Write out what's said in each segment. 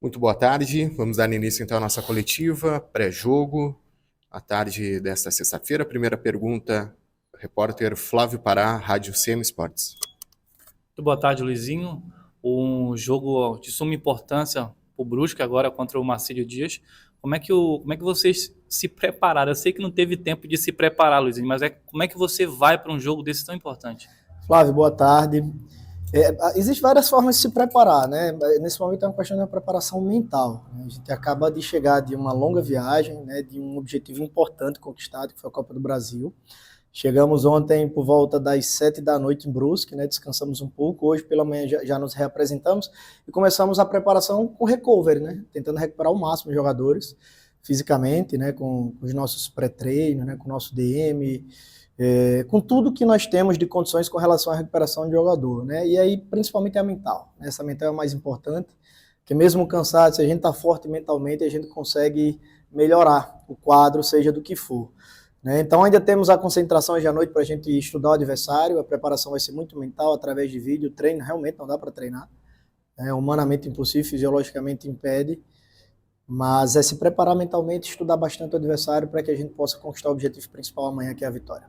Muito boa tarde. Vamos dar início então à nossa coletiva, pré-jogo, à tarde desta sexta-feira. Primeira pergunta, repórter Flávio Pará, Rádio CM Esportes. Muito boa tarde, Luizinho. Um jogo de suma importância para o Brusque agora contra o Marcílio Dias. Como é que vocês se prepararam? Eu sei que não teve tempo de se preparar, Luizinho, mas como é que você vai para um jogo desse tão importante? Flávio, boa tarde. Existem várias formas de se preparar, né? Nesse momento é uma questão da preparação mental, né? A gente acaba de chegar de uma longa viagem, né? De um objetivo importante conquistado, que foi a Copa do Brasil. Chegamos ontem por volta das 7 da noite em Brusque, né? Descansamos um pouco. Hoje pela manhã já nos reapresentamos e começamos a preparação com recovery, né? Tentando recuperar o máximo os jogadores fisicamente, né? Com os nossos pré-treinos, né? Com o nosso DM, com tudo que nós temos de condições com relação à recuperação de jogador, né? E aí, principalmente a mental, né? Essa mental é a mais importante, porque mesmo cansado, se a gente está forte mentalmente, a gente consegue melhorar o quadro, seja do que for, né? Então ainda temos a concentração hoje à noite para a gente estudar o adversário, a preparação vai ser muito mental, através de vídeo, treino realmente não dá para treinar, é humanamente impossível, fisiologicamente impede, mas é se preparar mentalmente, estudar bastante o adversário para que a gente possa conquistar o objetivo principal amanhã, que é a vitória.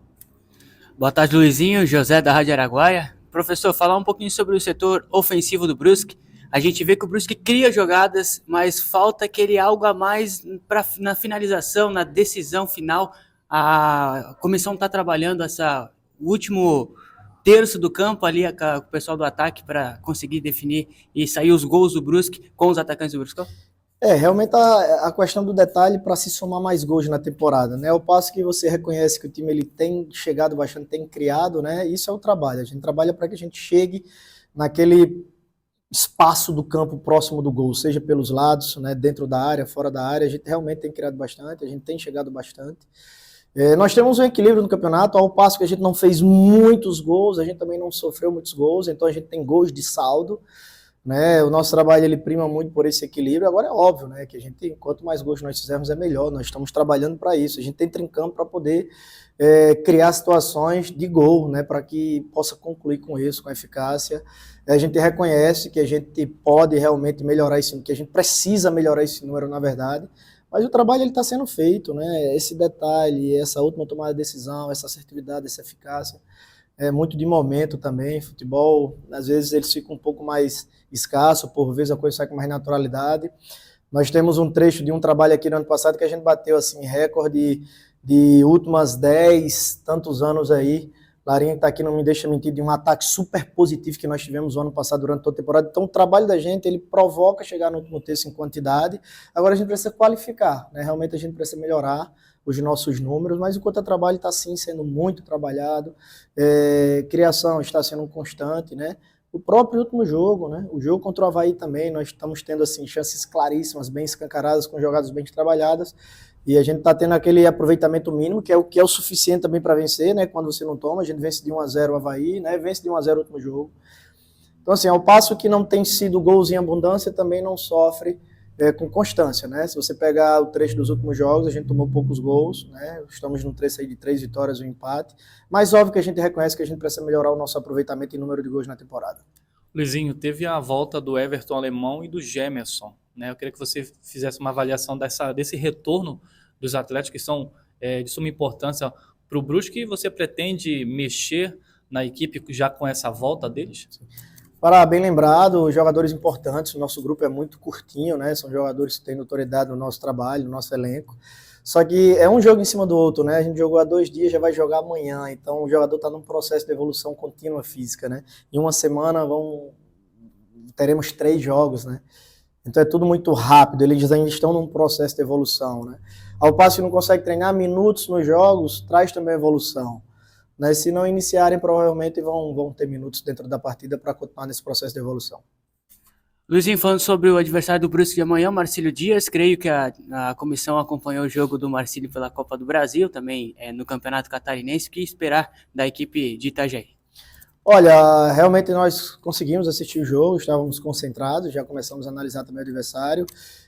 Boa tarde, Luizinho, José da Rádio Araguaia. Professor, falar um pouquinho sobre o setor ofensivo do Brusque. A gente vê que o Brusque cria jogadas, mas falta aquele algo a mais na finalização, na decisão final. A comissão está trabalhando o último terço do campo ali com o pessoal do ataque para conseguir definir e sair os gols do Brusque com os atacantes do Brusque. Realmente a questão do detalhe para se somar mais gols na temporada, né? Ao passo que você reconhece que o time ele tem chegado bastante, tem criado, né? Isso é o trabalho. A gente trabalha para que a gente chegue naquele espaço do campo próximo do gol, seja pelos lados, né? Dentro da área, fora da área. A gente realmente tem criado bastante, a gente tem chegado bastante. Nós temos um equilíbrio no campeonato, ao passo que a gente não fez muitos gols, a gente também não sofreu muitos gols, então a gente tem gols de saldo, né? O nosso trabalho ele prima muito por esse equilíbrio. Agora é óbvio, né, que a gente, quanto mais gols nós fizermos é melhor. Nós estamos trabalhando para isso. A gente entra em campo para poder criar situações de gol, né, para que possa concluir com isso, com eficácia. A gente reconhece que a gente pode realmente melhorar esse, que a gente precisa melhorar esse número, na verdade. Mas o trabalho ele está sendo feito, né? Esse detalhe, essa última tomada de decisão, essa assertividade, essa eficácia é muito de momento também. Futebol, às vezes, eles ficam um pouco mais escasso, por vezes a coisa sai com mais naturalidade. Nós temos um trecho de um trabalho aqui no ano passado que a gente bateu assim, recorde de últimas 10, tantos anos aí. Larinha está aqui, não me deixa mentir, de um ataque super positivo que nós tivemos o ano passado durante toda a temporada. Então o trabalho da gente, ele provoca chegar no último terço em quantidade. Agora a gente precisa qualificar, né? Realmente a gente precisa melhorar os nossos números, mas enquanto o trabalho está sim sendo muito trabalhado, criação está sendo constante, né? O próprio último jogo, né? O jogo contra o Avaí também, nós estamos tendo assim chances claríssimas, bem escancaradas, com jogadas bem trabalhadas, e a gente está tendo aquele aproveitamento mínimo, que é o suficiente também para vencer, né? Quando você não toma, a gente vence de 1-0 o Avaí, né? Vence de 1-0 o último jogo. Então, assim, ao passo que não tem sido gols em abundância, também não sofre com constância, né? Se você pegar o trecho dos últimos jogos, a gente tomou poucos gols, né? Estamos num trecho aí de 3 vitórias e um empate, mas óbvio que a gente reconhece que a gente precisa melhorar o nosso aproveitamento em número de gols na temporada. Luizinho, teve a volta do Everton Alemão e do Gemerson, né? Eu queria que você fizesse uma avaliação desse retorno dos atletas que são de suma importância para o Brusque, e você pretende mexer na equipe já com essa volta deles? Para bem lembrado, jogadores importantes, o nosso grupo é muito curtinho, né? São jogadores que têm notoriedade no nosso trabalho, no nosso elenco. Só que é um jogo em cima do outro, né? A gente jogou há 2 dias, já vai jogar amanhã. Então o jogador está num processo de evolução contínua física, né? Em uma semana teremos 3 jogos, né? Então é tudo muito rápido, eles ainda estão num processo de evolução, né? Ao passo que não consegue treinar minutos nos jogos, traz também evolução. Né? Se não iniciarem, provavelmente vão ter minutos dentro da partida para continuar nesse processo de evolução. Luizinho, falando sobre o adversário do Brusque de amanhã, Marcílio Dias, creio que a comissão acompanhou o jogo do Marcílio pela Copa do Brasil, também no Campeonato Catarinense. O que esperar da equipe de Itajaí? Olha, realmente nós conseguimos assistir o jogo, estávamos concentrados, já começamos a analisar também o adversário.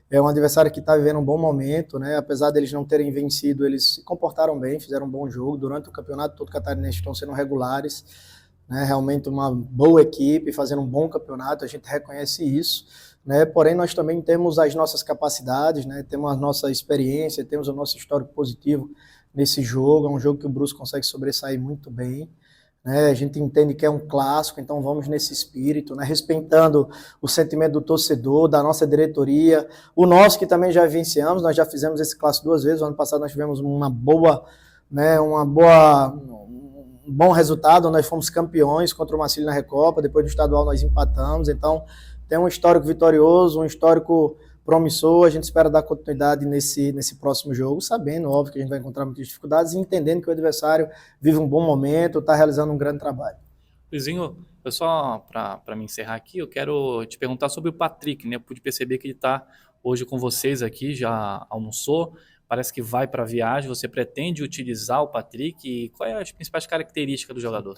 É um adversário que está vivendo um bom momento, né? Apesar deles não terem vencido, eles se comportaram bem, fizeram um bom jogo. Durante o campeonato todo catarinense estão sendo regulares, né? Realmente uma boa equipe, fazendo um bom campeonato, a gente reconhece isso. né? Porém, nós também temos as nossas capacidades, né? Temos a nossa experiência, temos o nosso histórico positivo nesse jogo. É um jogo que o Brusque consegue sobressair muito bem, né? A gente entende que é um clássico, então vamos nesse espírito, né? Respeitando o sentimento do torcedor, da nossa diretoria, o nosso que também já vivenciamos. Nós já fizemos esse clássico 2 vezes. O ano passado nós tivemos um bom resultado. Nós fomos campeões contra o Marcílio na Recopa, depois do estadual nós empatamos. Então tem um histórico vitorioso, um histórico promissor. A gente espera dar continuidade nesse próximo jogo, sabendo, óbvio, que a gente vai encontrar muitas dificuldades e entendendo que o adversário vive um bom momento, está realizando um grande trabalho. Luizinho, eu só para me encerrar aqui, eu quero te perguntar sobre o Patrick, né? Eu pude perceber que ele está hoje com vocês aqui, já almoçou, parece que vai para a viagem. Você pretende utilizar o Patrick? E quais as principais características do jogador?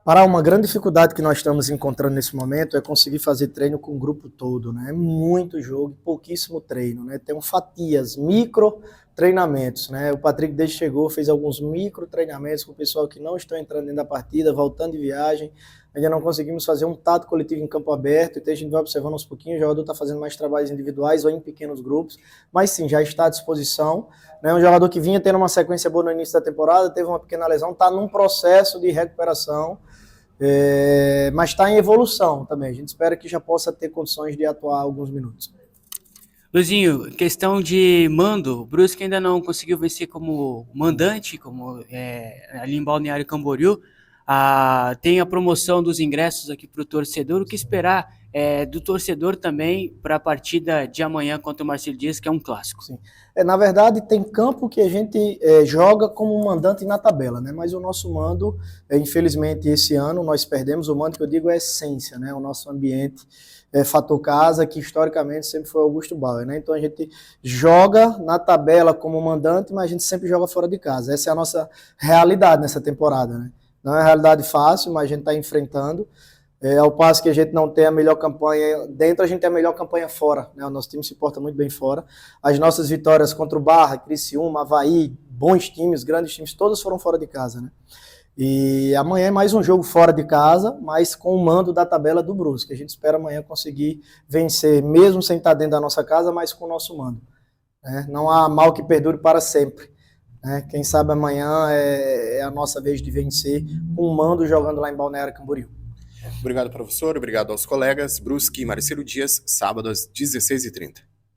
Para uma grande dificuldade que nós estamos encontrando nesse momento é conseguir fazer treino com o grupo todo, né? É muito jogo, pouquíssimo treino, né? Tem fatias, micro treinamentos, né? O Patrick, desde que chegou, fez alguns micro treinamentos com o pessoal que não estão entrando dentro da partida, voltando de viagem. Ainda não conseguimos fazer um tato coletivo em campo aberto, então a gente vai observando aos pouquinhos. O jogador está fazendo mais trabalhos individuais ou em pequenos grupos, mas sim, já está à disposição, né? Um jogador que vinha tendo uma sequência boa no início da temporada, teve uma pequena lesão, está num processo de recuperação, mas está em evolução também. A gente espera que já possa ter condições de atuar alguns minutos. Luizinho, questão de mando, o Brusque ainda não conseguiu vencer como mandante, ali em Balneário Camboriú. Tem a promoção dos ingressos aqui para o torcedor. O que esperar do torcedor também para a partida de amanhã contra o Marcílio Dias, que é um clássico? Sim. Na verdade, tem campo que a gente joga como mandante na tabela, né? Mas o nosso mando, infelizmente, esse ano nós perdemos. O mando que eu digo é a essência, né? O nosso ambiente, fator casa, que historicamente sempre foi Augusto Bauer, né? Então a gente joga na tabela como mandante, mas a gente sempre joga fora de casa. Essa é a nossa realidade nessa temporada, né? Não é uma realidade fácil, mas a gente está enfrentando. Ao passo que a gente não tem a melhor campanha dentro, a gente tem a melhor campanha fora, né? O nosso time se porta muito bem fora. As nossas vitórias contra o Barra, Criciúma, Avaí, bons times, grandes times, todas foram fora de casa, né? E amanhã é mais um jogo fora de casa, mas com o mando da tabela do Brusque. A gente espera amanhã conseguir vencer, mesmo sem estar dentro da nossa casa, mas com o nosso mando, né? Não há mal que perdure para sempre, né? Quem sabe amanhã é a nossa vez de vencer com o mando jogando lá em Balneário Camboriú. Obrigado, professor. Obrigado aos colegas. Brusque e Marcílio Dias, sábado às 16h30.